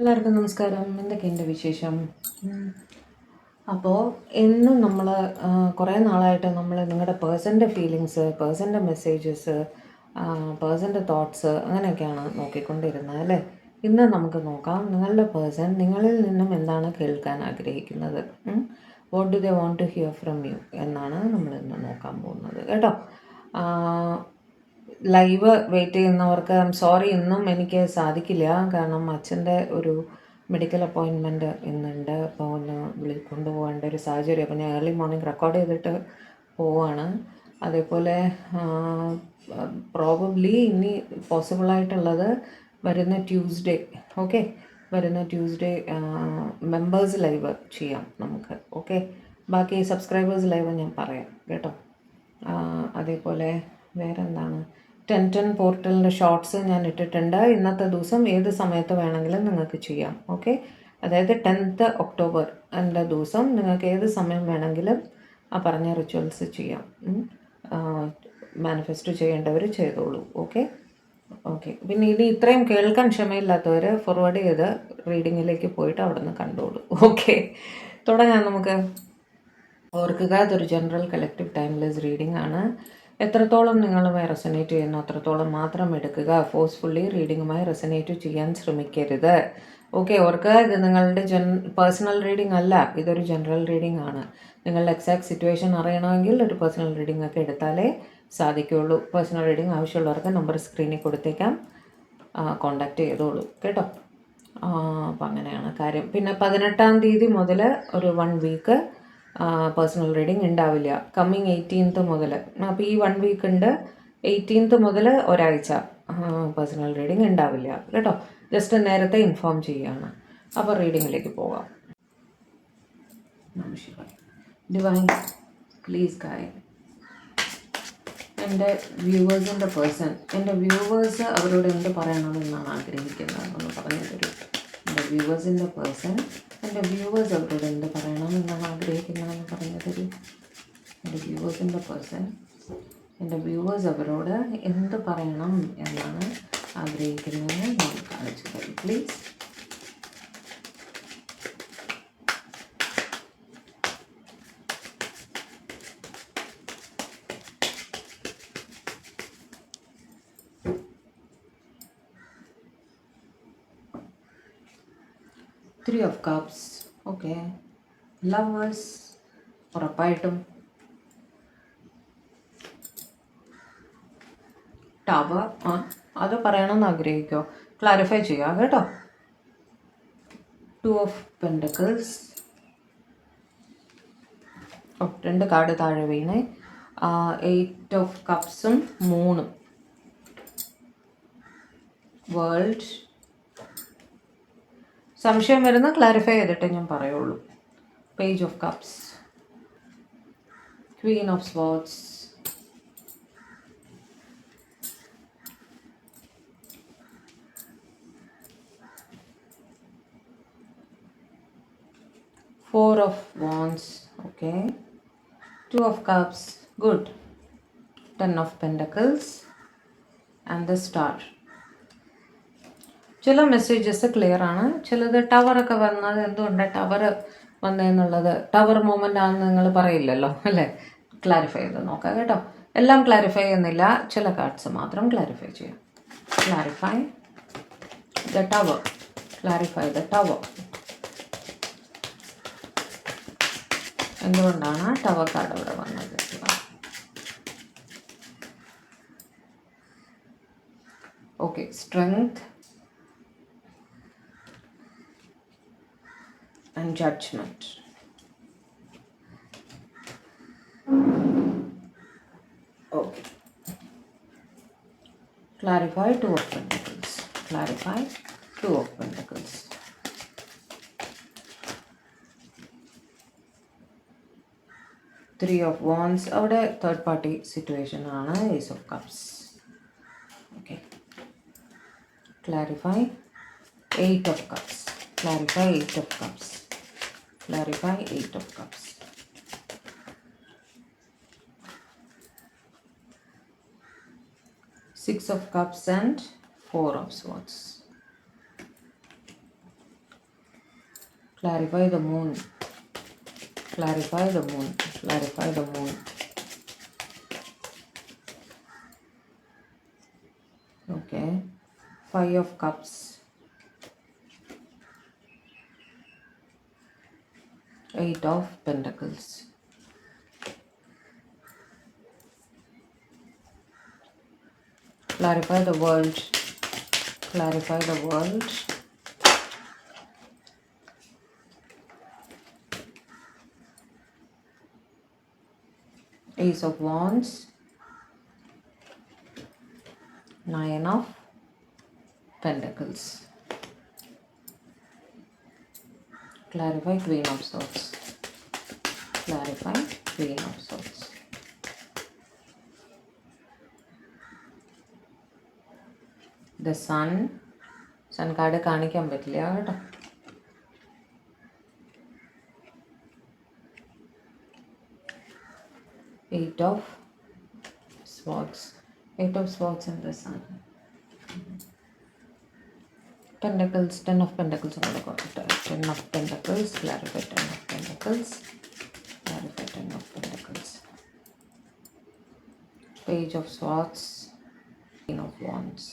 എല്ലാവർക്കും നമസ്കാരം. എന്തൊക്കെയുണ്ട് വിശേഷം? അപ്പോൾ ഇന്നും നമ്മൾ കുറേ നാളായിട്ട് നമ്മൾ നിങ്ങളുടെ പേഴ്സൻ്റെ ഫീലിങ്സ്, പേഴ്സൻ്റെ മെസ്സേജസ്, പേഴ്സൻ്റെ തോട്ട്സ് അങ്ങനെയൊക്കെയാണ് നോക്കിക്കൊണ്ടിരുന്നത് അല്ലേ? ഇന്ന് നമുക്ക് നോക്കാം നിങ്ങളുടെ പേഴ്സൺ നിങ്ങളിൽ നിന്നും എന്താണ് കേൾക്കാൻ ആഗ്രഹിക്കുന്നത്. What do they want to hear from you എന്നാണ് നമ്മൾ ഇന്ന് നോക്കാൻ പോകുന്നത് കേട്ടോ. ലൈവ് വെയിറ്റ് ചെയ്യുന്നവർക്ക് സോറി, ഇന്നും എനിക്ക് സാധിക്കില്ല. കാരണം അച്ഛൻ്റെ ഒരു മെഡിക്കൽ അപ്പോയിൻമെൻറ്റ് ഇന്നുണ്ട്. അപ്പോൾ ഒന്ന് കൊണ്ടുപോകേണ്ട ഒരു സാഹചര്യം. അപ്പോൾ ഞാൻ ഏർലി മോർണിംഗ് റെക്കോർഡ് ചെയ്തിട്ട് പോവാണ്. അതേപോലെ പ്രോബബ്ലി ഇനി പോസിബിളായിട്ടുള്ളത് വരുന്ന ട്യൂസ്ഡേ, ഓക്കെ, വരുന്ന ട്യൂസ്ഡേ മെമ്പേഴ്സ് ലൈവ് ചെയ്യാം നമുക്ക്. ഓക്കെ, ബാക്കി സബ്സ്ക്രൈബേഴ്സ് ലൈവ് ഞാൻ പറയാം കേട്ടോ. അതേപോലെ വേറെ എന്താണ്, 10 പോർട്ടലിൻ്റെ ഷോർട്സ് ഞാൻ ഇട്ടിട്ടുണ്ട്. ഇന്നത്തെ ദിവസം ഏത് സമയത്ത് വേണമെങ്കിലും നിങ്ങൾക്ക് ചെയ്യാം. ഓക്കെ, അതായത് 10th ഒക്ടോബർ എൻ്റെ ദിവസം നിങ്ങൾക്ക് ഏത് സമയം വേണമെങ്കിലും ആ പറഞ്ഞ റിച്വൽസ് ചെയ്യാം. മാനിഫെസ്റ്റ് ചെയ്യേണ്ടവർ ചെയ്തോളൂ. ഓക്കെ ഓക്കെ പിന്നെ ഇനി ഇത്രയും കേൾക്കാൻ ക്ഷമയില്ലാത്തവർ ഫോർവേഡ് ചെയ്ത് റീഡിങ്ങിലേക്ക് പോയിട്ട് അവിടെ നിന്ന് കണ്ടോളൂ. ഓക്കെ, തുടങ്ങാം നമുക്ക്. ഓർക്കുക, അതൊരു ജനറൽ കളക്റ്റീവ് ടൈംലെസ് റീഡിംഗ് ആണ്. എത്രത്തോളം നിങ്ങളുമായി റെസനേറ്റ് ചെയ്യുന്നു അത്രത്തോളം മാത്രം എടുക്കുക. ഫോഴ്സ്ഫുള്ളി റീഡിങ്ങുമായി റെസനേറ്റ് ചെയ്യാൻ ശ്രമിക്കരുത്. ഓക്കെ, ഓർക്കുക, ഇത് നിങ്ങളുടെ പേഴ്സണൽ റീഡിംഗ് അല്ല, ഇതൊരു ജനറൽ റീഡിംഗ് ആണ്. നിങ്ങളുടെ എക്സാക്ട് സിറ്റുവേഷൻ അറിയണമെങ്കിൽ ഒരു പേഴ്സണൽ റീഡിംഗ് ഒക്കെ എടുത്താലേ സാധിക്കുകയുള്ളൂ. പേഴ്സണൽ റീഡിംഗ് ആവശ്യമുള്ളവർക്ക് നമ്പർ സ്ക്രീനിൽ കൊടുത്തേക്കാം, കോണ്ടാക്ട് ചെയ്തോളൂ കേട്ടോ. അപ്പം അങ്ങനെയാണ് കാര്യം. പിന്നെ 18-ാം തീയതി മുതൽ ഒരു 1 വീക്ക് പേഴ്സണൽ റീഡിംഗ് ഉണ്ടാവില്ല. കമ്മിങ് 18th മുതൽ, അപ്പോൾ ഈ 1 വീക്ക് ഉണ്ട്. 18th മുതൽ ഒരാഴ്ച പേഴ്സണൽ റീഡിംഗ് ഉണ്ടാവില്ല കേട്ടോ. ജസ്റ്റ് നേരത്തെ ഇൻഫോം ചെയ്യുകയാണ്. അപ്പോൾ റീഡിങ്ങിലേക്ക് പോകാം. ഡിവൈൻ പ്ലീസ് ഗൈഡ് എൻ്റെ വ്യൂവേഴ്സിൻ്റെ പേഴ്സൺ. എൻ്റെ വ്യൂവേഴ്സ് അവരോട് എന്ത് പറയണമെന്നാണ് ആഗ്രഹിക്കുന്നത് എന്ന് പറഞ്ഞു തരും. എൻ്റെ വ്യൂവേഴ്സിൻ്റെ പേഴ്സൺ, എൻ്റെ വ്യൂവേഴ്സ് അവരോട് എന്ത് പറയണമെന്നാണ് ആഗ്രഹിക്കുന്നതെന്ന് പറഞ്ഞു തരും. എൻ്റെ വ്യൂവേഴ്സിൻ്റെ പേഴ്സൺ, എൻ്റെ വ്യൂവേഴ്സ് അവരോട് എന്ത് പറയണം എന്നാണ് ആഗ്രഹിക്കുന്നതെന്ന് ഞാൻ കാണിച്ചു തരും please. Three of Cups. Okay, lovers ഉറപ്പായിട്ടും. ടവർ, അത് പറയണമെന്ന് ആഗ്രഹിക്കോ, ക്ലാരിഫൈ ചെയ്യുക കേട്ടോ. 2 of Pentacles. 2 കാർഡ് താഴെ വീണേ. 8 of Cupsഉം 3. വേൾഡ്. സംശയം വരുന്ന ക്ലാരിഫൈ ചെയ്തിട്ട് ഞാൻ പറയുള്ളൂ. Page of cups, Queen of swords, Four of Wands, okay, 2 of Cups, good, 10 of Pentacles and the Star. ചില മെസ്സേജസ് ക്ലിയർ ആണ്, ചിലത് ടവറൊക്കെ വന്നത് എന്തുകൊണ്ട് ടവർ വന്നതെന്നുള്ളത് ടവർ മൂവ്മെൻ്റ് ആണെന്ന് നിങ്ങൾ പറയില്ലല്ലോ അല്ലേ. ക്ലാരിഫൈ ചെയ്ത് നോക്കാം കേട്ടോ. എല്ലാം ക്ലാരിഫൈ ചെയ്യുന്നില്ല, ചില കാർഡ്സ് മാത്രം ക്ലാരിഫൈ ചെയ്യാം. Clarify the tower, clarify the tower. എന്തുകൊണ്ടാണ് ടവർ കാർഡ് അവിടെ വന്നത്? Okay, strength and judgment. Okay, clarify 2 of Pentacles, clarify 2 of Pentacles. Three of Wands, അവിടെ third party situation ആണ്. Ace of Cups. Okay, clarify 8 of Cups, clarify 8 of Cups, clarify 8 of Cups. 6 of Cups and 4 of Swords. Clarify the moon. Clarify the moon. Clarify the moon. Okay. 5 of Cups. Eight of Pentacles. Clarify the world. Clarify the world. Ace of Wands. 9 of Pentacles. Clarify Queen of Swords. Clarify Queen of Swords. The Sun. Sun card കാണിക്കാൻ പറ്റില്ല കേട്ടോ. Eight of Swords. Eight of Swords and the Sun. Pentacles. 10 of Pentacles. 10 of Pentacles. Clarify 10 of Pentacles. Clarify 10 of Pentacles. Page of Swords. Queen of Wands.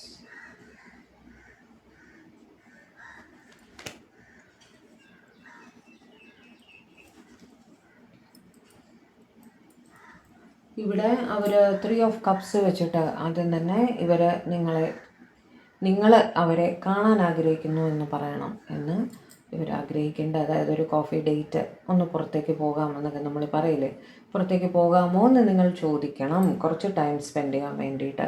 ഇവിടെ അവർ 3 of cups വെച്ചിട്ട് ആദ്യം തന്നെ നിങ്ങൾ അവരെ കാണാൻ ആഗ്രഹിക്കുന്നു എന്ന് പറയണം എന്ന് ഇവർ ആഗ്രഹിക്കേണ്ട. അതായത് ഒരു കോഫി ഡേറ്റ്, ഒന്ന് പുറത്തേക്ക് പോകാമെന്നൊക്കെ നമ്മൾ പറയില്ലേ, പുറത്തേക്ക് പോകാമോ എന്ന് നിങ്ങൾ ചോദിക്കണം, കുറച്ച് ടൈം സ്പെൻഡ് ചെയ്യാൻ വേണ്ടിയിട്ട്.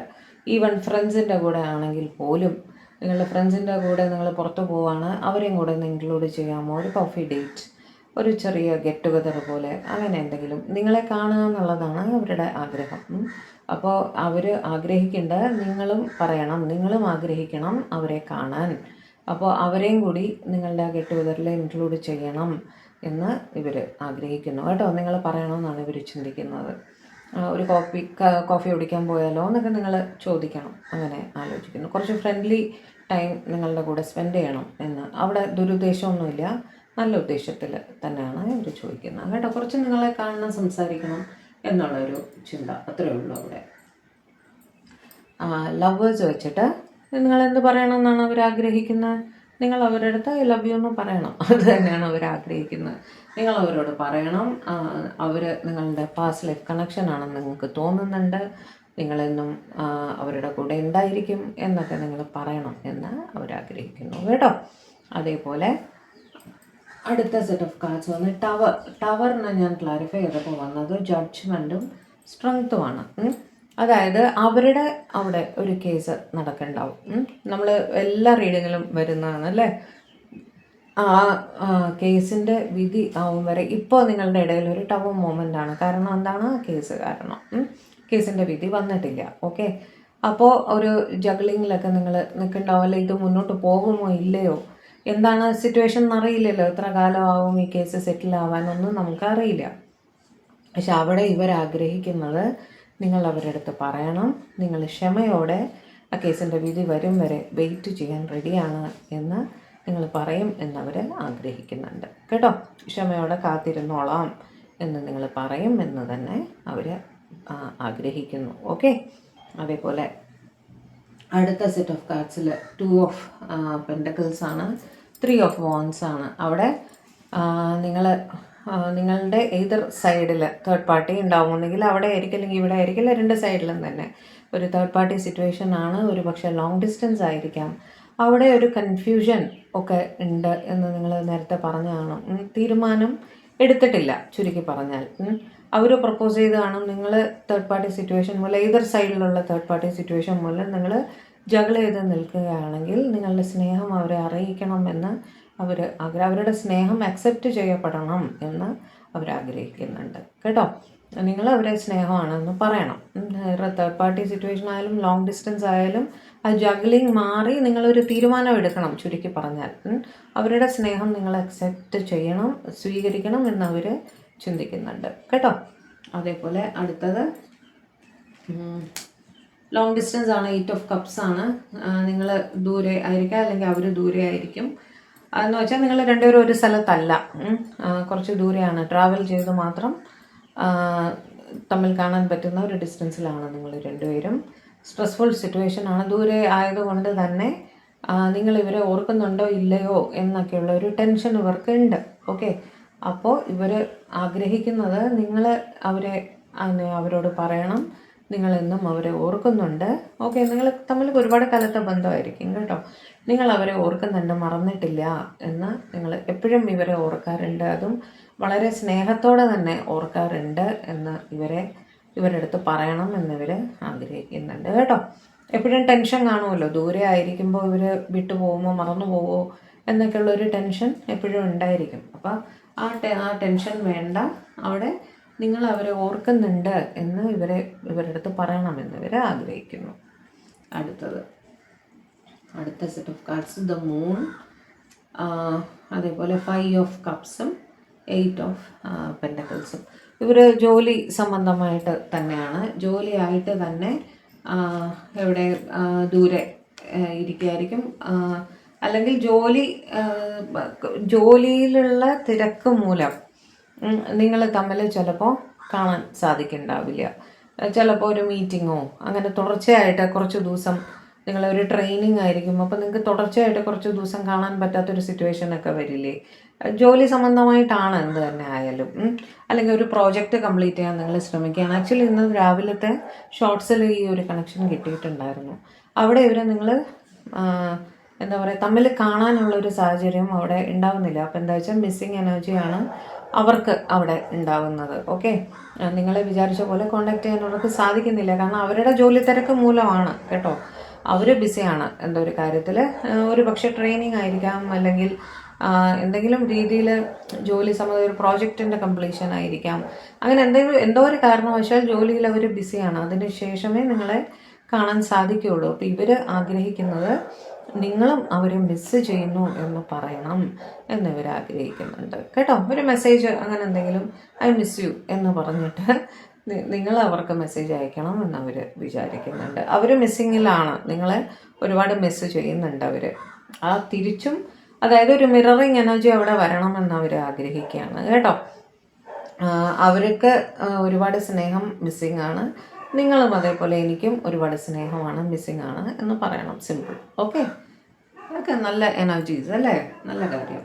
ഈവൻ ഫ്രണ്ട്സിൻ്റെ കൂടെ ആണെങ്കിൽ പോലും നിങ്ങളുടെ ഫ്രണ്ട്സിൻ്റെ കൂടെ നിങ്ങൾ പുറത്ത് പോവാണ്, അവരെയും കൂടെ ഇൻക്ലൂഡ് ചെയ്യാമോ, ഒരു കോഫി ഡേറ്റ്, ഒരു ചെറിയ ഗെറ്റ് ടുഗദർ പോലെ അങ്ങനെ എന്തെങ്കിലും. നിങ്ങളെ കാണുക എന്നുള്ളതാണ് അവരുടെ ആഗ്രഹം. അപ്പോൾ അവർ ആഗ്രഹിക്കേണ്ട നിങ്ങളും പറയണം, നിങ്ങളും ആഗ്രഹിക്കണം അവരെ കാണാൻ. അപ്പോൾ അവരെയും കൂടി നിങ്ങളുടെ ഗെറ്റ് ടുഗദറിൽ ഇൻക്ലൂഡ് ചെയ്യണം എന്ന് ഇവർ ആഗ്രഹിക്കുന്നു കേട്ടോ. നിങ്ങൾ പറയണമെന്നാണ് ഇവർ ചിന്തിക്കുന്നത്. ഒരു കോഫി കുടിക്കാൻ പോയാലോ എന്നൊക്കെ നിങ്ങൾ ചോദിക്കണം, അങ്ങനെ ആലോചിക്കുന്നു. കുറച്ച് ഫ്രണ്ട്ലി ടൈം നിങ്ങളുടെ കൂടെ സ്പെൻഡ് ചെയ്യണം എന്ന്. അവിടെ ദുരുദ്ദേശമൊന്നുമില്ല, നല്ല ഉദ്ദേശത്തിൽ തന്നെയാണ് ഇവർ ചോദിക്കുന്നത് കേട്ടോ. കുറച്ച് നിങ്ങളെ കാണണം, സംസാരിക്കണം എന്നുള്ളൊരു ചിന്ത, അത്രയേ ഉള്ളൂ അവിടെ. ലവേഴ്സ് വെച്ചിട്ട് നിങ്ങളെന്ത് പറയണമെന്നാണ് അവർ ആഗ്രഹിക്കുന്നത്? നിങ്ങൾ അവരുടെ അടുത്ത് ഐ ലവ് യു എന്ന് പറയണം. അത് തന്നെയാണ് അവർ ആഗ്രഹിക്കുന്നത്. നിങ്ങൾ അവരോട് പറയണം, അവർ നിങ്ങളുടെ പാസ്റ്റ് ലൈഫ് കണക്ഷൻ ആണെന്ന് നിങ്ങൾക്ക് തോന്നുന്നുണ്ട്, നിങ്ങളെന്നും അവരുടെ കൂടെ ഉണ്ടായിരിക്കും എന്നൊക്കെ നിങ്ങൾ പറയണം എന്ന് അവരാഗ്രഹിക്കുന്നു കേട്ടോ. അതേപോലെ അടുത്ത സെറ്റ് ഓഫ് കാർഡ്സ് വന്ന് ടവറിനെ ഞാൻ ക്ലാരിഫൈ ചെയ്തപ്പോൾ വന്നത് ജഡ്ജ്മെൻറ്റും സ്ട്രെങ്ത്തുമാണ്. അതായത് അവരുടെ അവിടെ ഒരു കേസ് നടക്കുന്നുണ്ടാവും. നമ്മൾ എല്ലാ റീഡിങ്ങിലും വരുന്നതാണ് അല്ലേ. ആ കേസിൻ്റെ വിധി ആവും വരെ ഇപ്പോൾ നിങ്ങളുടെ ഇടയിൽ ഒരു ടഫ് മൊമെൻ്റ് ആണ്. കാരണം എന്താണ്? കേസ് കാരണം. കേസിൻ്റെ വിധി വന്നിട്ടില്ല. ഓക്കെ, അപ്പോൾ ഒരു ജഗ്ലിങ്ങിലൊക്കെ നിങ്ങൾ നിൽക്കുന്നുണ്ടാവും. അല്ലെ ഇത് മുന്നോട്ട് പോകുമോ ഇല്ലയോ, എന്താണ് സിറ്റുവേഷൻ എന്നറിയില്ലല്ലോ, എത്ര കാലമാവും ഈ കേസ് സെറ്റിൽ ആവാനൊന്നും നമുക്കറിയില്ല. പക്ഷെ അവിടെ ഇവരാഗ്രഹിക്കുന്നത് നിങ്ങൾ അവരുടെ അടുത്ത് പറയണം, നിങ്ങൾ ക്ഷമയോടെ ആ കേസിൻ്റെ വിധി വരും വരെ വെയിറ്റ് ചെയ്യാൻ റെഡിയാണ് എന്ന് നിങ്ങൾ പറയും എന്നവർ ആഗ്രഹിക്കുന്നുണ്ട് കേട്ടോ. ക്ഷമയോടെ കാത്തിരുന്നോളാം എന്ന് നിങ്ങൾ പറയും എന്ന് തന്നെ അവർ ആഗ്രഹിക്കുന്നു. ഓക്കെ, അതേപോലെ അടുത്ത സെറ്റ് ഓഫ് കാർഡ്സിൽ 2 ഓഫ് പെൻറ്റക്കിൾസ് ആണ്, 3 ഓഫ് വോൺസ് ആണ്. അവിടെ നിങ്ങളുടെ ഏതൊർ സൈഡിൽ തേർഡ് പാർട്ടി ഉണ്ടാവുമെങ്കിൽ അവിടെ ആയിരിക്കും, അല്ലെങ്കിൽ ഇവിടെ ആയിരിക്കില്ല, രണ്ട് സൈഡിലും തന്നെ ഒരു തേർഡ് പാർട്ടി സിറ്റുവേഷൻ ആണ്. ഒരു പക്ഷേ ലോങ് ഡിസ്റ്റൻസ് ആയിരിക്കാം. അവിടെ ഒരു കൺഫ്യൂഷൻ ഒക്കെ ഉണ്ട് എന്ന് നിങ്ങൾ നേരത്തെ പറഞ്ഞതാണ്. തീരുമാനം എടുത്തിട്ടില്ല ചുരുക്കി പറഞ്ഞാൽ. അവർ പ്രപ്പോസ് ചെയ്ത് കാണും, നിങ്ങൾ തേർഡ് പാർട്ടി സിറ്റുവേഷൻ മൂലം, ഏതൊരു സൈഡിലുള്ള തേർഡ് പാർട്ടി സിറ്റുവേഷൻ മൂലം നിങ്ങൾ ജഗിൾ ചെയ്ത് നിൽക്കുകയാണെങ്കിൽ നിങ്ങളുടെ സ്നേഹം അവരെ അറിയിക്കണം എന്ന് അവരുടെ സ്നേഹം അക്സെപ്റ്റ് ചെയ്യപ്പെടണം എന്ന് അവരാഗ്രഹിക്കുന്നുണ്ട് കേട്ടോ. നിങ്ങൾ അവരെ സ്നേഹമാണെന്ന് പറയണം. തേർഡ് പാർട്ടി സിറ്റുവേഷൻ ആയാലും ലോങ് ഡിസ്റ്റൻസ് ആയാലും ആ ജഗ്ലിങ് മാറി നിങ്ങളൊരു തീരുമാനം എടുക്കണം ചുരുക്കി പറഞ്ഞാൽ. അവരുടെ സ്നേഹം നിങ്ങൾ അക്സെപ്റ്റ് ചെയ്യണം, സ്വീകരിക്കണം എന്നവർ ചിന്തിക്കുന്നുണ്ട് കേട്ടോ. അതേപോലെ അടുത്തത് ലോങ് ഡിസ്റ്റൻസ് ആണ്, 8 ഓഫ് കപ്സ് ആണ്. നിങ്ങൾ ദൂരെ ആയിരിക്കാം, അല്ലെങ്കിൽ അവർ ദൂരെ ആയിരിക്കും. എന്ന് വെച്ചാൽ നിങ്ങൾ രണ്ടുപേരും ഒരു സ്ഥലത്തല്ല, കുറച്ച് ദൂരെയാണ്. ട്രാവൽ ചെയ്ത് മാത്രം തമ്മിൽ കാണാൻ പറ്റുന്ന ഒരു ഡിസ്റ്റൻസിലാണ് നിങ്ങൾ രണ്ടുപേരും. സ്ട്രെസ്ഫുൾ സിറ്റുവേഷൻ ആണ്. ദൂരെ ആയതുകൊണ്ട് തന്നെ നിങ്ങൾ ഇവരെ ഓർക്കുന്നുണ്ടോ ഇല്ലയോ എന്നൊക്കെയുള്ള ഒരു ടെൻഷൻ ഇവർക്ക് ഉണ്ട്. ഓക്കെ, അപ്പോൾ ഇവർ ആഗ്രഹിക്കുന്നത് നിങ്ങൾ അവരോട് പറയണം, നിങ്ങളെന്നും അവരെ ഓർക്കുന്നുണ്ട്. ഓക്കെ, നിങ്ങൾ തമ്മിൽ ഒരുപാട് കാലത്തെ ബന്ധമായിരിക്കും കേട്ടോ. നിങ്ങൾ അവരെ ഓർക്കുന്നുണ്ട്, മറന്നിട്ടില്ല എന്ന് നിങ്ങൾ എപ്പോഴും ഇവരെ ഓർക്കാറുണ്ട്. അതും വളരെ സ്നേഹത്തോടെ തന്നെ ഓർക്കാറുണ്ട് എന്ന് ഇവരുടെ അടുത്ത് പറയണം എന്നിവർ ആഗ്രഹിക്കുന്നുണ്ട് കേട്ടോ. എപ്പോഴും ടെൻഷൻ കാണുമല്ലോ, ദൂരെ ആയിരിക്കുമ്പോൾ ഇവർ വിട്ടു പോകുമോ മറന്നു പോവോ എന്നൊക്കെയുള്ളൊരു ടെൻഷൻ എപ്പോഴും ഉണ്ടായിരിക്കും. അപ്പോൾ ആ ടെൻഷൻ വേണ്ട. അവിടെ നിങ്ങൾ അവരെ ഓർക്കുന്നുണ്ട് എന്ന് ഇവരുടെ അടുത്ത് പറയണമെന്ന് ഇവർ ആഗ്രഹിക്കുന്നു. അടുത്ത set of cards the moon, അതേപോലെ 5 ഓഫ് കപ്സും 8 ഓഫ് പെൻറ്റക്കിൾസും. ഇവർ ജോലി സംബന്ധമായിട്ട് തന്നെയാണ്, ജോലിയായിട്ട് തന്നെ എവിടെ ദൂരെ ഇരിക്കുകയായിരിക്കും. അല്ലെങ്കിൽ ജോലിയിലുള്ള തിരക്ക് മൂലം നിങ്ങൾ തമ്മിൽ ചിലപ്പോൾ കാണാൻ സാധിക്കുന്നുണ്ടാവില്ല. ചിലപ്പോൾ ഒരു മീറ്റിങ്ങോ അങ്ങനെ തുടർച്ചയായിട്ട് കുറച്ച് ദിവസം നിങ്ങളൊരു ട്രെയിനിങ് ആയിരിക്കും. അപ്പോൾ നിങ്ങൾക്ക് തുടർച്ചയായിട്ട് കുറച്ച് ദിവസം കാണാൻ പറ്റാത്തൊരു സിറ്റുവേഷനൊക്കെ വരില്ലേ? ജോലി സംബന്ധമായിട്ടാണ് എന്ത് തന്നെ ആയാലും. അല്ലെങ്കിൽ ഒരു പ്രോജക്റ്റ് കംപ്ലീറ്റ് ചെയ്യാൻ നിങ്ങൾ ശ്രമിക്കുകയാണ്. ആക്ച്വലി ഇന്ന് രാവിലത്തെ ഷോർട്സിൽ ഈ ഒരു കണക്ഷൻ കിട്ടിയിട്ടുണ്ടായിരുന്നു. അവിടെ നിങ്ങൾ എന്താ പറയുക, തമ്മിൽ കാണാനുള്ളൊരു സാഹചര്യം അവിടെ ഉണ്ടാവുന്നില്ല. അപ്പോൾ എന്താ വെച്ചാൽ മിസ്സിങ് എനർജിയാണ് അവർക്ക് അവിടെ ഉണ്ടാവുന്നത്. ഓക്കെ, നിങ്ങളെ വിചാരിച്ച പോലെ കോണ്ടാക്ട് ചെയ്യാൻ അവർക്ക് സാധിക്കുന്നില്ല. കാരണം അവരുടെ ജോലി തിരക്ക് മൂലമാണ് കേട്ടോ. അവർ ബിസിയാണ് എന്തോ ഒരു കാര്യത്തിൽ. ഒരു പക്ഷേ ട്രെയിനിങ് ആയിരിക്കാം, അല്ലെങ്കിൽ എന്തെങ്കിലും രീതിയിൽ ജോലി സംബന്ധിച്ച ഒരു പ്രോജക്റ്റിൻ്റെ കംപ്ലീഷൻ ആയിരിക്കാം. അങ്ങനെ എന്തോ ഒരു കാരണവശാൽ ജോലിയിൽ അവർ ബിസിയാണ്. അതിന് ശേഷമേ നിങ്ങളെ കാണാൻ സാധിക്കുകയുള്ളൂ. അപ്പോൾ ഇവർ ആഗ്രഹിക്കുന്നത് നിങ്ങളും അവരെ മിസ്സ് ചെയ്യുന്നു എന്ന് പറയണം എന്നിവർ ആഗ്രഹിക്കുന്നുണ്ട് കേട്ടോ. ഒരു മെസ്സേജ് അങ്ങനെ എന്തെങ്കിലും, ഐ മിസ് യു എന്ന് പറഞ്ഞിട്ട് നിങ്ങൾ അവർക്ക് മെസ്സേജ് അയക്കണം എന്നവർ വിചാരിക്കുന്നുണ്ട്. അവർ മിസ്സിങ്ങിലാണ്, നിങ്ങളെ ഒരുപാട് മിസ്സ് ചെയ്യുന്നുണ്ട് അവർ. തിരിച്ചും അതായത് ഒരു മിററിങ് എനർജി അവിടെ വരണമെന്ന് അവർ ആഗ്രഹിക്കുകയാണ് കേട്ടോ. അവർക്ക് ഒരുപാട് സ്നേഹം മിസ്സിങ് ആണ്, നിങ്ങളും അതേപോലെ എനിക്കും ഒരുപാട് സ്നേഹമാണ് മിസ്സിങ് ആണ് എന്ന് പറയണം. സിമ്പിൾ. ഓക്കെ, അതൊക്കെ നല്ല എനർജീസ് അല്ലേ, നല്ല കാര്യം.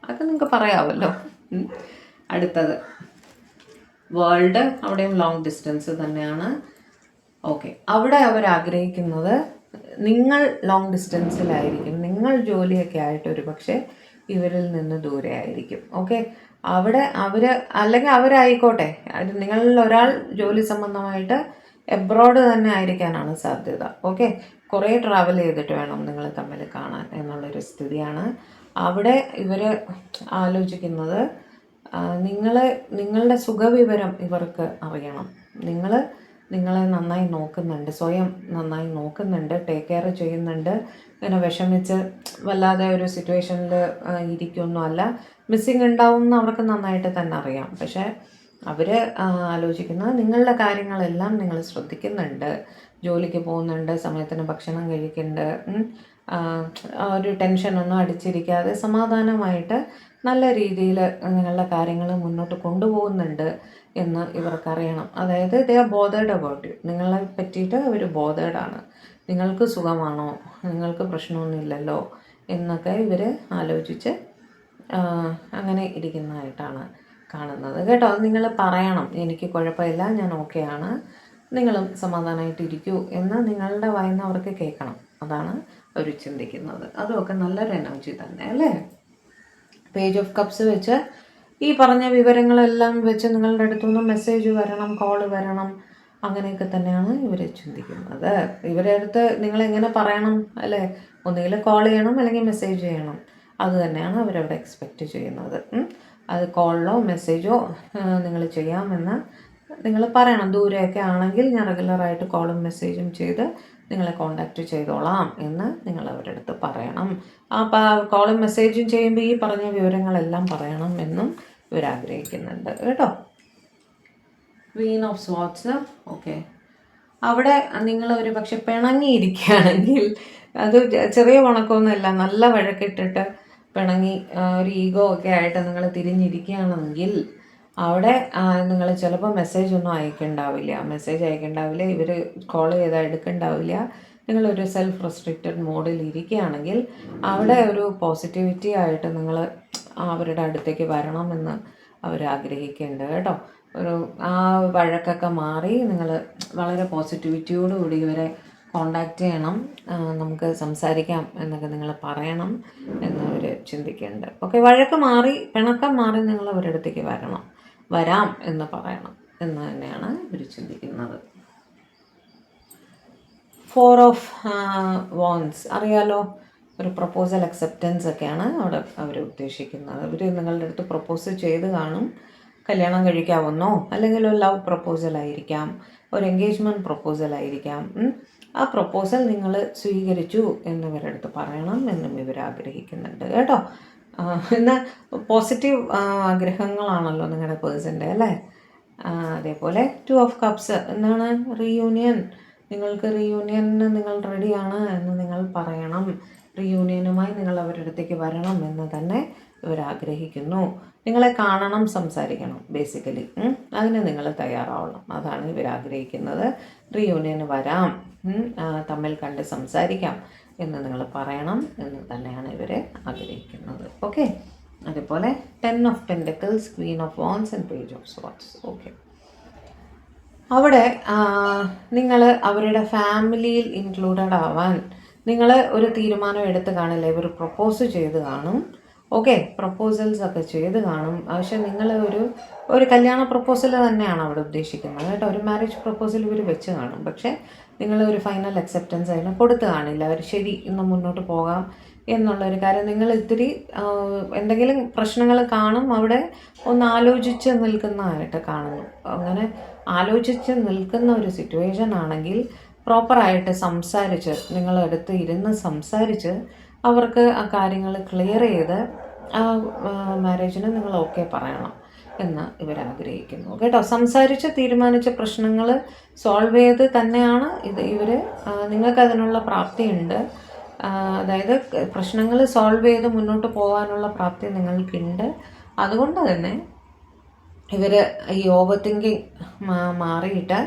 അതൊക്കെ നിങ്ങൾക്ക് പറയാമല്ലോ. അടുത്തത് വേൾഡ്, അവിടെയും ലോങ് ഡിസ്റ്റൻസ് തന്നെയാണ്. ഓക്കെ, അവിടെ അവർ ആഗ്രഹിക്കുന്നത് നിങ്ങൾ ലോങ് ഡിസ്റ്റൻസിലായിരിക്കും, നിങ്ങൾ ജോലിയൊക്കെ ആയിട്ട് ഒരു പക്ഷേ ഇവരിൽ നിന്ന് ദൂരെ ആയിരിക്കും. ഓക്കെ, അവിടെ അല്ലെങ്കിൽ അവരായിക്കോട്ടെ, നിങ്ങളിൽ ഒരാൾ ജോലി സംബന്ധമായിട്ട് എബ്രോഡ് തന്നെ ആയിരിക്കാനാണ് സാധ്യത. ഓക്കെ, കുറേ ട്രാവൽ ചെയ്തിട്ട് വേണം നിങ്ങൾ തമ്മിൽ കാണാൻ എന്നുള്ളൊരു സ്ഥിതിയാണ്. അവിടെ ഇവർ ആലോചിക്കുന്നത് നിങ്ങളുടെ സുഖവിവരം ഇവർക്ക് അറിയണം. നിങ്ങളെ നന്നായി നോക്കുന്നുണ്ട്, സ്വയം നന്നായി നോക്കുന്നുണ്ട്, ടേക്ക് കെയർ ചെയ്യുന്നുണ്ട്. ഇങ്ങനെ വിഷമിച്ച് വല്ലാതെ ഒരു സിറ്റുവേഷനിൽ ഇരിക്കുകയൊന്നുമല്ല. മിസ്സിങ് ഉണ്ടാവും എന്ന് അവർക്ക് നന്നായിട്ട് തന്നെ അറിയാം. പക്ഷേ അവർ ആലോചിക്കുന്നത് നിങ്ങളുടെ കാര്യങ്ങളെല്ലാം നിങ്ങൾ ശ്രദ്ധിക്കുന്നുണ്ട്, ജോലിക്ക് പോകുന്നുണ്ട്, സമയത്തിന് ഭക്ഷണം കഴിക്കുന്നുണ്ട്, ഒരു ടെൻഷനൊന്നും അടിച്ചിരിക്കാതെ സമാധാനമായിട്ട് നല്ല രീതിയിൽ നിങ്ങളുടെ കാര്യങ്ങൾ മുന്നോട്ട് കൊണ്ടുപോകുന്നുണ്ട് എന്ന് ഇവർക്കറിയണം. അതായത് they are bothered about you, നിങ്ങളെ പറ്റിയിട്ട് അവർ ബോതേർഡാണ്. നിങ്ങൾക്ക് സുഖമാണോ, നിങ്ങൾക്ക് പ്രശ്നമൊന്നുമില്ലല്ലോ എന്നൊക്കെ ഇവർ ആലോചിച്ച് അങ്ങനെ ഇരിക്കുന്നതായിട്ടാണ് കാണുന്നത് കേട്ടോ. അത് നിങ്ങൾ പറയണം, എനിക്ക് കുഴപ്പമില്ല, ഞാൻ ഓക്കെയാണ്, നിങ്ങളും സമാധാനമായിട്ടിരിക്കൂ എന്ന് നിങ്ങളുടെ വായിന്ന് അവർക്ക് കേൾക്കണം. അതാണ് അവർ ചിന്തിക്കുന്നത്. അതുമൊക്കെ നല്ലൊരു എനർജി തന്നെ അല്ലേ. പേജ് ഓഫ് കപ്സ് വെച്ച് ഈ പറഞ്ഞ വിവരങ്ങളെല്ലാം വെച്ച് നിങ്ങളുടെ അടുത്തുനിന്ന് മെസ്സേജ് വരണം, കോള് വരണം, അങ്ങനെയൊക്കെ തന്നെയാണ് ഇവർ ചിന്തിക്കുന്നത്. ഇവരുടെ അടുത്ത് നിങ്ങളെങ്ങനെ പറയണം അല്ലേ, ഒന്നുകിൽ കോൾ ചെയ്യണം അല്ലെങ്കിൽ മെസ്സേജ് ചെയ്യണം. അത് തന്നെയാണ് അവരവിടെ എക്സ്പെക്റ്റ് ചെയ്യുന്നത്. അത് കോളിലോ മെസ്സേജോ നിങ്ങൾ ചെയ്യാമെന്ന് നിങ്ങൾ പറയണം. ദൂരെയൊക്കെ ആണെങ്കിൽ ഞാൻ റെഗുലറായിട്ട് കോളും മെസ്സേജും ചെയ്ത് നിങ്ങളെ കോണ്ടാക്റ്റ് ചെയ്തോളാം എന്ന് നിങ്ങൾ അവരുടെ അടുത്ത് പറയണം. കോളും മെസ്സേജും ചെയ്യുമ്പോൾ ഈ പറഞ്ഞ വിവരങ്ങളെല്ലാം പറയണം എന്നും ഇവരാഗ്രഹിക്കുന്നുണ്ട് കേട്ടോ. Queen of swords. ഓക്കെ, അവിടെ നിങ്ങൾ ഒരു പക്ഷെ പിണങ്ങിയിരിക്കുകയാണെങ്കിൽ, അത് ചെറിയ വണക്കമൊന്നുമല്ല, നല്ല വഴക്കിട്ടിട്ട് പിണങ്ങി ഒരു ഈഗോ ഒക്കെ ആയിട്ട് നിങ്ങൾ തിരിഞ്ഞിരിക്കുകയാണെങ്കിൽ അവിടെ നിങ്ങൾ ചിലപ്പോൾ മെസ്സേജ് ഒന്നും അയക്കണ്ടാവില്ല, ഇവർ കോൾ ചെയ്താൽ എടുക്കണ്ടാവില്ല. നിങ്ങളൊരു സെൽഫ് റെസ്ട്രിക്റ്റഡ് മോഡിൽ ഇരിക്കുകയാണെങ്കിൽ അവിടെ ഒരു പോസിറ്റിവിറ്റി ആയിട്ട് നിങ്ങൾ അവരുടെ അടുത്തേക്ക് വരണമെന്ന് അവർ ആഗ്രഹിക്കുന്നുണ്ട് കേട്ടോ. ഒരു ആ വഴക്കൊക്കെ മാറി നിങ്ങൾ വളരെ പോസിറ്റിവിറ്റിയോടുകൂടി ഇവരെ കോണ്ടാക്റ്റ് ചെയ്യണം, നമുക്ക് സംസാരിക്കാം എന്നൊക്കെ നിങ്ങൾ പറയണം എന്ന് അവർ ചിന്തിക്കുന്നുണ്ട്. ഓക്കെ, വഴക്ക് മാറി പിണക്കം മാറി നിങ്ങൾ അവരുടെ അടുത്തേക്ക് വരാം എന്ന് പറയണം എന്ന് തന്നെയാണ് ഇവർ ചിന്തിക്കുന്നത്. 4 ഓഫ് വാൻസ് അറിയാലോ, ഒരു പ്രപ്പോസൽ അക്സെപ്റ്റൻസ് ഒക്കെയാണ് അവിടെ അവർ ഉദ്ദേശിക്കുന്നത്. അവർ നിങ്ങളുടെ അടുത്ത് പ്രപ്പോസ് ചെയ്ത് കാണും, കല്യാണം കഴിക്കാവുന്നോ, അല്ലെങ്കിൽ ഒരു ലവ് പ്രപ്പോസൽ ആയിരിക്കാം, ഒരു എൻഗേജ്മെൻറ്റ് പ്രപ്പോസൽ ആയിരിക്കാം. ആ പ്രപ്പോസൽ നിങ്ങൾ സ്വീകരിച്ചു എന്നിവരുടെ അടുത്ത് പറയണം എന്നും ഇവർ ആഗ്രഹിക്കുന്നുണ്ട് കേട്ടോ. എന്നാൽ പോസിറ്റീവ് ആഗ്രഹങ്ങളാണല്ലോ നിങ്ങളുടെ പേഴ്സൻ്റെ അല്ലേ. അതേപോലെ 2 ഓഫ് കപ്സ് എന്താണ്, റീയൂണിയൻ. നിങ്ങൾക്ക് റീയൂണിയന് നിങ്ങൾ റെഡിയാണ് എന്ന് നിങ്ങൾ പറയണം. റീയൂണിയനുമായി നിങ്ങൾ അവരുടെ അടുത്തേക്ക് വരണം എന്ന് തന്നെ ഇവർ ആഗ്രഹിക്കുന്നു. നിങ്ങളെ കാണണം, സംസാരിക്കണം, ബേസിക്കലി അതിന് നിങ്ങൾ തയ്യാറാവണം. അതാണ് ഇവർ ആഗ്രഹിക്കുന്നത്. റീയൂണിയന് വരാം, തമ്മിൽ കണ്ട് സംസാരിക്കാം എന്ന് നിങ്ങൾ പറയണം എന്ന് തന്നെയാണ് ഇവർ ആഗ്രഹിക്കുന്നത്. ഓക്കെ, അതേപോലെ 10 of pentacles, Queen of wands and page of swords. Okay, അവിടെ നിങ്ങൾ അവരുടെ ഫാമിലിയിൽ ഇൻക്ലൂഡഡ് ആവാൻ നിങ്ങൾ ഒരു തീരുമാനം എടുത്ത് കാണില്ല. ഇവർ പ്രപ്പോസ് ചെയ്ത് കാണും. ഓക്കെ, പ്രപ്പോസൽസ് ഒക്കെ ചെയ്ത് കാണും. പക്ഷെ നിങ്ങൾ ഒരു കല്യാണ പ്രപ്പോസൽ തന്നെയാണ് അവിടെ ഉദ്ദേശിക്കുന്നത് കേട്ടോ. ഒരു മാരേജ് പ്രപ്പോസൽ ഇവർ വെച്ച് കാണും. പക്ഷേ നിങ്ങൾ ഒരു ഫൈനൽ അക്സെപ്റ്റൻസ് അതിന് കൊടുത്ത് കാണില്ല. അവർ ശരി ഇന്ന് മുന്നോട്ട് പോകാം എന്നുള്ളൊരു കാര്യം. നിങ്ങൾ ഇത്തിരി എന്തെങ്കിലും പ്രശ്നങ്ങൾ കാണും, അവിടെ ഒന്ന് ആലോചിച്ച് നിൽക്കുന്നതായിട്ട് കാണുന്നു. അങ്ങനെ ആലോചിച്ച് നിൽക്കുന്ന ഒരു സിറ്റുവേഷൻ ആണെങ്കിൽ പ്രോപ്പറായിട്ട് സംസാരിച്ച്, നിങ്ങളടുത്ത് ഇരുന്ന് സംസാരിച്ച് അവർക്ക് ആ കാര്യങ്ങൾ ക്ലിയർ ചെയ്ത് ആ മാരേജിന് നിങ്ങൾ ഓക്കെ പറയണം എന്ന് ഇവരാഗ്രഹിക്കുന്നു കേട്ടോ. സംസാരിച്ച് തീരുമാനിച്ച പ്രശ്നങ്ങൾ സോൾവ് ചെയ്ത് തന്നെയാണ് ഇവർ നിങ്ങൾക്കതിനുള്ള പ്രാപ്തിയുണ്ട്. അതായത് പ്രശ്നങ്ങൾ സോൾവ് ചെയ്ത് മുന്നോട്ട് പോകാനുള്ള പ്രാപ്തി നിങ്ങൾക്കുണ്ട്. അതുകൊണ്ട് തന്നെ ഇവർ ഈ ഓവർ തിങ്കിങ് മാറിയിട്ട്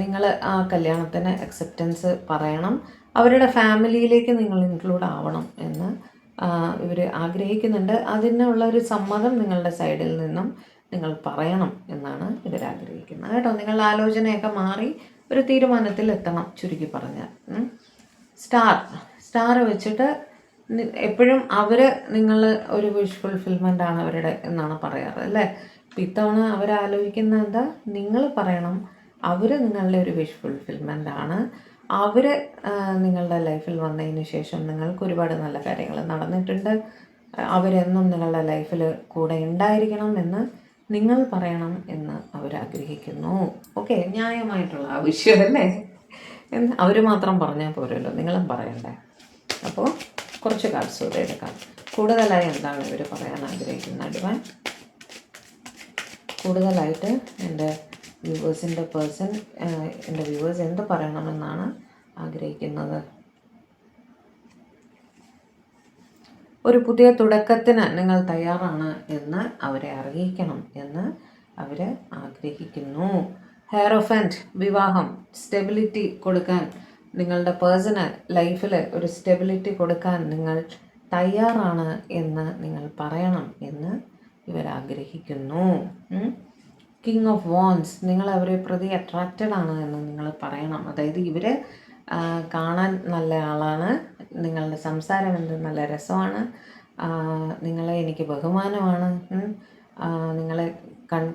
നിങ്ങൾ ആ കല്യാണത്തിന് അക്സെപ്റ്റൻസ് പറയണം. അവരുടെ ഫാമിലിയിലേക്ക് നിങ്ങൾ ഇൻക്ലൂഡ് ആവണം എന്ന് ഇവർ ആഗ്രഹിക്കുന്നുണ്ട്. അതിനുള്ള ഒരു സമ്മതം നിങ്ങളുടെ സൈഡിൽ നിന്നും നിങ്ങൾ പറയണം എന്നാണ് ഇവരാഗ്രഹിക്കുന്നത് കേട്ടോ. നിങ്ങളുടെ ആലോചനയൊക്കെ മാറി ഒരു തീരുമാനത്തിൽ എത്തണം, ചുരുക്കി പറഞ്ഞാൽ. സ്റ്റാർ വെച്ചിട്ട് എപ്പോഴും അവർ നിങ്ങൾ ഒരു വിഷ് ഫുൾഫിൽമെൻ്റ് ആണ് അവരുടെ എന്നാണ് പറയാറ് അല്ലേ. അപ്പം ഇത്തവണ അവരാലോചിക്കുന്ന എന്താ, നിങ്ങൾ പറയണം അവർ നിങ്ങളുടെ ഒരു വിഷ് ഫുൾഫിൽമെൻ്റ് ആണ്. അവർ നിങ്ങളുടെ ലൈഫിൽ വന്നതിന് ശേഷം നിങ്ങൾക്ക് ഒരുപാട് നല്ല കാര്യങ്ങൾ നടന്നിട്ടുണ്ട്. അവരെന്നും നിങ്ങളുടെ ലൈഫിൽ കൂടെ ഉണ്ടായിരിക്കണം എന്ന് നിങ്ങൾ പറയണം എന്ന് അവരാഗ്രഹിക്കുന്നു. ഓക്കെ, ന്യായമായിട്ടുള്ള ആവശ്യമല്ലേ. അവർ മാത്രം പറഞ്ഞാൽ പോരല്ലോ, നിങ്ങളും പറയണ്ടേ. അപ്പോൾ കുറച്ച് കാർഡ്സ് കൂടെ എടുക്കാം. കൂടുതലായി എന്താണ് ഇവർ പറയാൻ ആഗ്രഹിക്കുന്നത് ഡിവൈൻ? കൂടുതലായിട്ട് എൻ്റെ വ്യൂവേഴ്സിൻ്റെ പേഴ്സൺ, എൻ്റെ വ്യൂവേഴ്സ് എന്ത് പറയണമെന്നാണ് ആഗ്രഹിക്കുന്നത്? ഒരു പുതിയ തുടക്കത്തിന് നിങ്ങൾ തയ്യാറാണ് എന്ന് അവരെ അറിയിക്കണം എന്ന് അവർ ആഗ്രഹിക്കുന്നു. ഹെയറോഫൻറ്റ്, വിവാഹം, സ്റ്റെബിലിറ്റി കൊടുക്കാൻ, നിങ്ങളുടെ പേഴ്സണൽ ലൈഫിൽ ഒരു സ്റ്റെബിലിറ്റി കൊടുക്കാൻ നിങ്ങൾ തയ്യാറാണ് എന്ന് നിങ്ങൾ പറയണം എന്ന് ഇവരാഗ്രഹിക്കുന്നു. കിങ് ഓഫ് വാൻസ്, നിങ്ങൾ അവരെ പ്രതി അട്രാക്റ്റഡ് ആണ് എന്ന് നിങ്ങൾ പറയണം. അതായത് ഇവർ കാണാൻ നല്ല ആളാണ്, നിങ്ങളുടെ സംസാരം എന്ത് നല്ല രസമാണ്, നിങ്ങളെ എനിക്ക് ബഹുമാനമാണ്, നിങ്ങളെ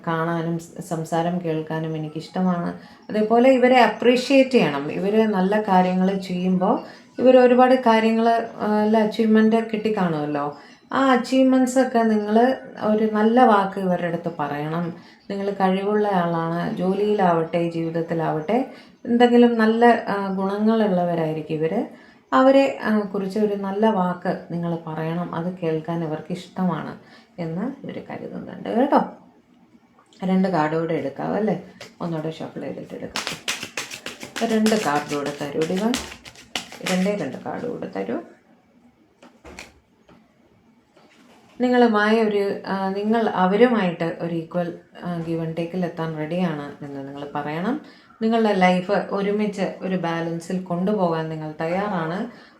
കാണാനും സംസാരം കേൾക്കാനും എനിക്കിഷ്ടമാണ്. അതേപോലെ ഇവരെ അപ്രീഷിയേറ്റ് ചെയ്യണം. ഇവർ നല്ല കാര്യങ്ങൾ ചെയ്യുമ്പോൾ ഇവർ ഒരുപാട് കാര്യങ്ങൾ അച്ചീവ്മെൻ്റ് കിട്ടിക്കാണുമല്ലോ. ആ അച്ചീവ്മെൻറ്റ്സൊക്കെ നിങ്ങൾ ഒരു നല്ല വാക്ക് ഇവരുടെ അടുത്ത് പറയണം. നിങ്ങൾ കഴിവുള്ള ആളാണ്, ജോലിയിലാവട്ടെ ജീവിതത്തിലാവട്ടെ എന്തെങ്കിലും നല്ല ഗുണങ്ങളുള്ളവരായിരിക്കും ഇവർ. അവരെ കുറിച്ച് ഒരു നല്ല വാക്ക് നിങ്ങൾ പറയണം, അത് കേൾക്കാൻ ഇവർക്ക് ഇഷ്ടമാണ് എന്ന് ഇവർ കരുതുന്നുണ്ട് കേട്ടോ. 2 കാർഡ് കൂടെ എടുക്കാം അല്ലേ, ഒന്നുകൂടെ ഷഫിൾ ചെയ്തിട്ട് എടുക്കാം. 2 കാർഡ് കൂടെ തരൂ ഡിവൈൻ, 2 കാർഡ് കൂടെ തരൂ. നിങ്ങളുമായി നിങ്ങൾ അവരുമായിട്ട് ഒരു ഈക്വൽ ഗിവ് ആൻഡ് ടേക്കിൽ എത്താൻ റെഡിയാണ് എന്ന് നിങ്ങൾ പറയണം. നിങ്ങളുടെ ലൈഫ് ഒരുമിച്ച് ഒരു ബാലൻസിൽ കൊണ്ടുപോകാൻ നിങ്ങൾ തയ്യാറാണ്.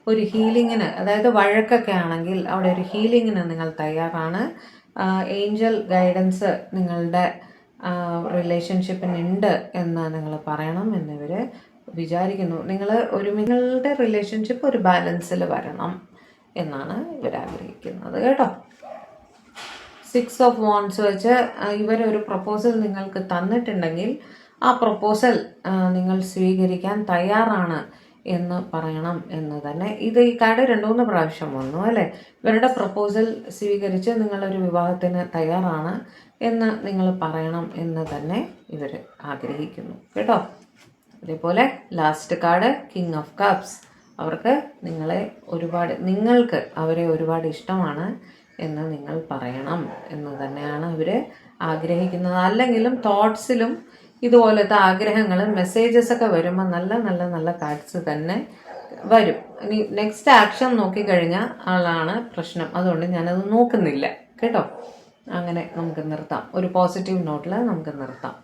ഒരു ഹീലിങ്ങിന്, അതായത് വഴക്കൊക്കെ ആണെങ്കിൽ അവിടെ ഒരു ഹീലിങ്ങിന് നിങ്ങൾ തയ്യാറാണ്. ഏഞ്ചൽ ഗൈഡൻസ് നിങ്ങളുടെ റിലേഷൻഷിപ്പിനുണ്ട് എന്ന് നിങ്ങൾ പറയണം എന്നിവർ വിചാരിക്കുന്നു. നിങ്ങളുടെ റിലേഷൻഷിപ്പ് ഒരു ബാലൻസിൽ വരണം എന്നാണ് ഇവർ ആഗ്രഹിക്കുന്നത് കേട്ടോ. 6 ഓഫ് വാണ്ട്സ് വെച്ച് ഇവരൊരു പ്രപ്പോസൽ നിങ്ങൾക്ക് തന്നിട്ടുണ്ടെങ്കിൽ ആ പ്രപ്പോസൽ നിങ്ങൾ സ്വീകരിക്കാൻ തയ്യാറാണ് എന്ന് പറയണം എന്ന് തന്നെ. ഈ കാർഡ് 2-3 പ്രാവശ്യം വന്നു അല്ലേ. ഇവരുടെ പ്രപ്പോസൽ സ്വീകരിച്ച് നിങ്ങളൊരു വിവാഹത്തിന് തയ്യാറാണ് എന്ന് നിങ്ങൾ പറയണം എന്ന് തന്നെ ഇവർ ആഗ്രഹിക്കുന്നു കേട്ടോ. അതേപോലെ last card king of cups. അവർക്ക് നിങ്ങൾക്ക് അവരെ ഒരുപാട് ഇഷ്ടമാണ് എന്ന് നിങ്ങൾ പറയണം എന്ന് തന്നെയാണ് അവർ ആഗ്രഹിക്കുന്നത്. അല്ലെങ്കിലും തോട്ട്സിലും ഇതുപോലത്തെ ആഗ്രഹങ്ങളും മെസ്സേജസൊക്കെ വരുമ്പോൾ നല്ല നല്ല നല്ല കാർഡ്സ് തന്നെ വരും. ഇനി നെക്സ്റ്റ് ആക്ഷൻ നോക്കിക്കഴിഞ്ഞാൽ ആളാണ് പ്രശ്നം. അതുകൊണ്ട് ഞാനത് നോക്കുന്നില്ല കേട്ടോ. അങ്ങനെ നമുക്ക് നിർത്താം. ഒരു പോസിറ്റീവ് നോട്ടിൽ നമുക്ക് നിർത്താം.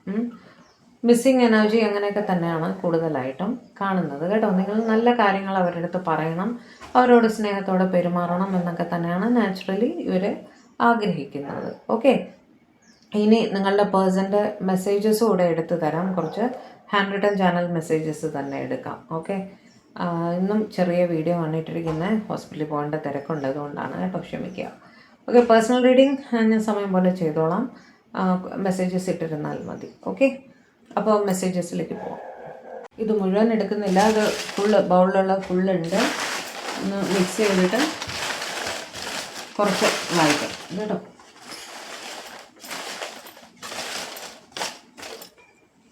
മിസ്സിങ് എനർജി അങ്ങനെയൊക്കെ തന്നെയാണ് കൂടുതലായിട്ടും കാണുന്നത് കേട്ടോ. നിങ്ങൾ നല്ല കാര്യങ്ങൾ അവരുടെ അടുത്ത് പറയണം, അവരോട് സ്നേഹത്തോടെ പെരുമാറണം എന്നൊക്കെ തന്നെയാണ് നാച്ചുറലി ഇവർ ആഗ്രഹിക്കുന്നത്. ഓക്കെ, ഇനി നിങ്ങളുടെ പേഴ്സൻ്റെ മെസ്സേജസ് കൂടെ എടുത്തു തരാം. കുറച്ച് ഹാൻഡ് റിട്ടൺ ചാനൽ മെസ്സേജസ് തന്നെ എടുക്കാം. ഓക്കെ, ഇന്നും ചെറിയ വീഡിയോ കണ്ടിട്ടിരിക്കുന്നത് ഹോസ്പിറ്റലിൽ പോകേണ്ട തിരക്കുണ്ട്, അതുകൊണ്ടാണ് കേട്ടോ, ക്ഷമിക്കുക. ഓക്കെ, പേഴ്സണൽ റീഡിങ് ഞാൻ സമയം പോലെ ചെയ്തോളാം. മെസ്സേജസ് ഇട്ടിരുന്നാൽ മതി. ഓക്കെ, അപ്പോൾ മെസ്സേജസിലേക്ക് പോകാം. ഇത് മുഴുവൻ എടുക്കുന്നില്ല, അത് ബൗളിലുള്ള ഫുള്ളുണ്ട്. ഒന്ന് മിക്സ് ചെയ്തിട്ട് കുറച്ച് വായിക്കാം കേട്ടോ.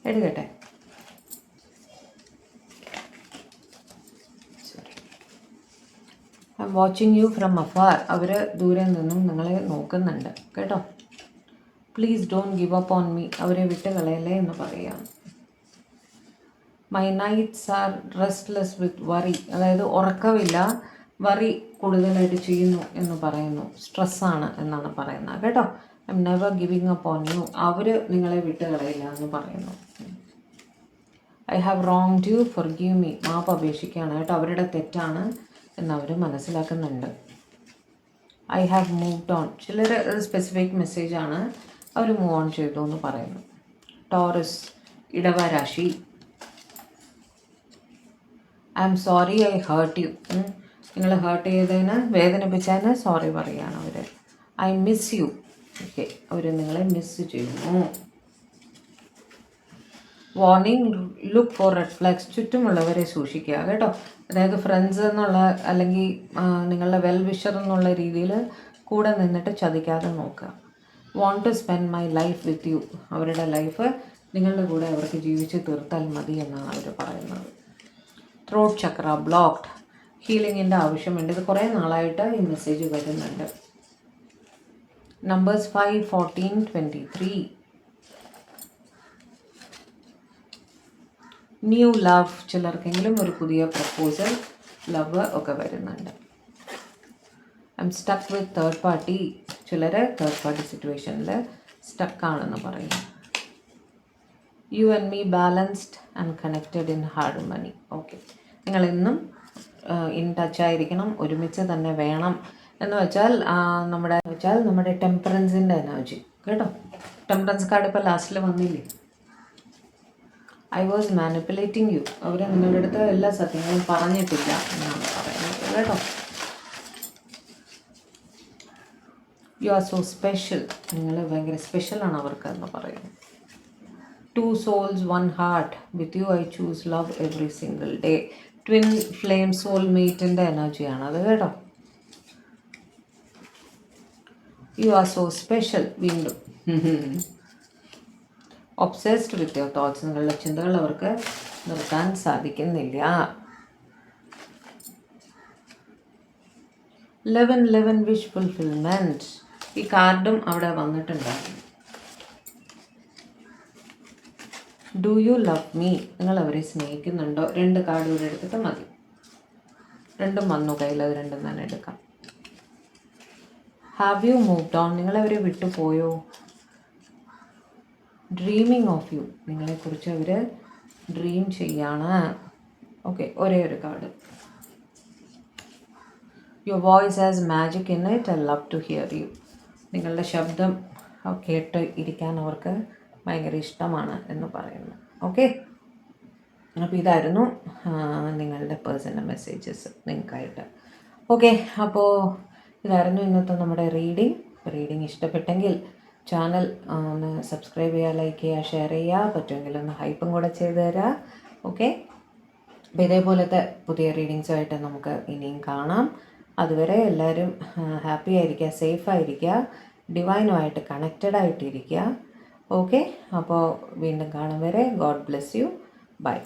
എടുക്കട്ടെ. I am watching you from afar. അവർ ദൂരെ നിന്നും നിങ്ങളെ നോക്കുന്നുണ്ട് കേട്ടോ. Please don't give up on me. അവരെ വിട്ട് കളയല്ലേ എന്ന് പറയാം. My nights are restless with worry. അതായത് ഉറക്കമില്ല, വറി കൂടുതലായിട്ട് ചെയ്യുന്നു എന്ന് പറയുന്നു. സ്ട്രെസ്സാണ് എന്നാണ് പറയുന്നത് കേട്ടോ. I am never giving up on you. അവർ നിങ്ങളെ വിട്ട് കളയില്ല എന്ന് പറയുന്നു. I have wronged you, forgive me. മാപ്പ് അപേക്ഷിക്കുകയാണ് കേട്ടോ. അവരുടെ തെറ്റാണ് എന്നവർ മനസ്സിലാക്കുന്നുണ്ട്. I have moved on. ചിലർ സ്പെസിഫിക് മെസ്സേജാണ്, അവർ മൂവ് ഓൺ ചെയ്തു എന്ന് പറയുന്നു. ടോറസ്, ഇടവരാശി. I am sorry I hurt you. നിങ്ങൾ ഹേർട്ട് ചെയ്തതിന്, വേദനിപ്പിച്ചതിന് സോറി പറയുകയാണ് അവർ. I miss you. ഓക്കെ, അവർ നിങ്ങളെ മിസ് ചെയ്യുന്നു. Warning, look for red flags. ചുറ്റുമുള്ളവരെ സൂക്ഷിക്കുക കേട്ടോ. അതായത് ഫ്രണ്ട്സ് എന്നുള്ള അല്ലെങ്കിൽ നിങ്ങളുടെ വെൽ വിഷർ എന്നുള്ള രീതിയിൽ കൂടെ നിന്നിട്ട് ചതിക്കാതെ നോക്കുക. Want to spend my life with you. അവരുടെ ലൈഫ് നിങ്ങളുടെ കൂടെ അവർക്ക് ജീവിച്ച് തീർത്താൽ മതി എന്നാണ് അവർ പറയുന്നത്. ത്രോട്ട് ചക്ര ബ്ലോക്ക്ഡ്. ഹീലിങ്ങിൻ്റെ ആവശ്യമുണ്ട്. ഇത് കുറേ നാളായിട്ട് ഈ മെസ്സേജ് വരുന്നുണ്ട്. നമ്പേഴ്സ് 5, 14, 23. New love. ചിലർക്കെങ്കിലും ഒരു പുതിയ പ്രപ്പോസൽ, ലവ് ഒക്കെ വരുന്നുണ്ട്. I am stuck with third party. ചിലർ തേർഡ് പാർട്ടി സിറ്റുവേഷനിൽ സ്റ്റക്കാണെന്ന് പറയും. You and me balanced and connected in harmony. Okay, നിങ്ങളെന്നും ഇൻ ടച്ചായിരിക്കണം, ഒരുമിച്ച് തന്നെ വേണം എന്ന് വെച്ചാൽ നമ്മുടെ ടെമ്പറൻസിൻ്റെ എനർജി കേട്ടോ. ടെമ്പറൻസ് കാർഡ് ഇപ്പോൾ ലാസ്റ്റിൽ വന്നില്ലേ. I was manipulating you. അവർ നിങ്ങളുടെ അടുത്ത് എല്ലാ സത്യങ്ങളും പറഞ്ഞിട്ടില്ല എന്നാണ് പറയുന്നത് കേട്ടോ. You are so special. നിങ്ങൾ ഭയങ്കര സ്പെഷ്യലാണ് അവർക്ക് എന്ന് പറയുന്നു. 2 souls 1 heart. With you I choose love every single day. Twin flame സോൾമേറ്റിൻ്റെ എനർജിയാണ് അത് കേട്ടോ. You are so special. വീണ്ടും ഒബ്സെസ്ഡ് വിത്ത് യുവർ തോട്ട്സ്. നിങ്ങളുടെ ചിന്തകൾ അവർക്ക് നിർത്താൻ സാധിക്കുന്നില്ല. 11 വിഷ് ഫുൾഫിൽമെൻറ്റ്. ഈ കാർഡും അവിടെ വന്നിട്ടുണ്ടായിരുന്നു. Do you love me. നിങ്ങൾ അവരെ സ്നേഹിക്കുന്നുണ്ടോ? 2 കാർഡ് ഇവിടെ എടുത്തിട്ട് മതി. 2 വന്നു കയ്യിൽ, അത് 2 തന്നെ എടുക്കാം. Have you moved on? നിങ്ങളവരെ വിട്ടുപോയോ? ഡ്രീമിങ് ഓഫ് യു, നിങ്ങളെക്കുറിച്ച് അവർ ഡ്രീം ചെയ്യാണ്. ഓക്കെ, ഒരേ ഒരു card. Your voice has magic in it, I love to hear you. നിങ്ങളുടെ ശബ്ദം കേട്ട് ഇരിക്കാൻ അവർക്ക് ഭയങ്കര ഇഷ്ടമാണ് എന്ന് പറയുന്നു. ഓക്കെ, അപ്പോൾ ഇതായിരുന്നു നിങ്ങളുടെ പേഴ്സണൽ മെസ്സേജസ് നിങ്ങൾക്കായിട്ട്. ഓക്കെ, അപ്പോൾ ഇതായിരുന്നു ഇന്നത്തെ നമ്മുടെ റീഡിങ് ഇഷ്ടപ്പെട്ടെങ്കിൽ ചാനൽ ഒന്ന് സബ്സ്ക്രൈബ് ചെയ്യുക, ലൈക്ക് ചെയ്യുക, ഷെയർ ചെയ്യുക, പറ്റുമെങ്കിൽ ഒന്ന് ഹൈപ്പും കൂടെ ചെയ്ത് തരാം. ഓക്കെ, അപ്പോൾ ഇതേപോലത്തെ പുതിയ റീഡിങ്സുമായിട്ട് നമുക്ക് ഇനിയും കാണാം. അതുവരെ എല്ലാവരും ഹാപ്പി ആയിരിക്കുക, സേഫ് ആയിരിക്കുക, ഡിവൈനുമായിട്ട് കണക്റ്റഡ് ആയിട്ടിരിക്കുക. ഓക്കെ, അപ്പോൾ വീണ്ടും കാണും വരെ ഗോഡ് ബ്ലെസ് യു. ബൈ.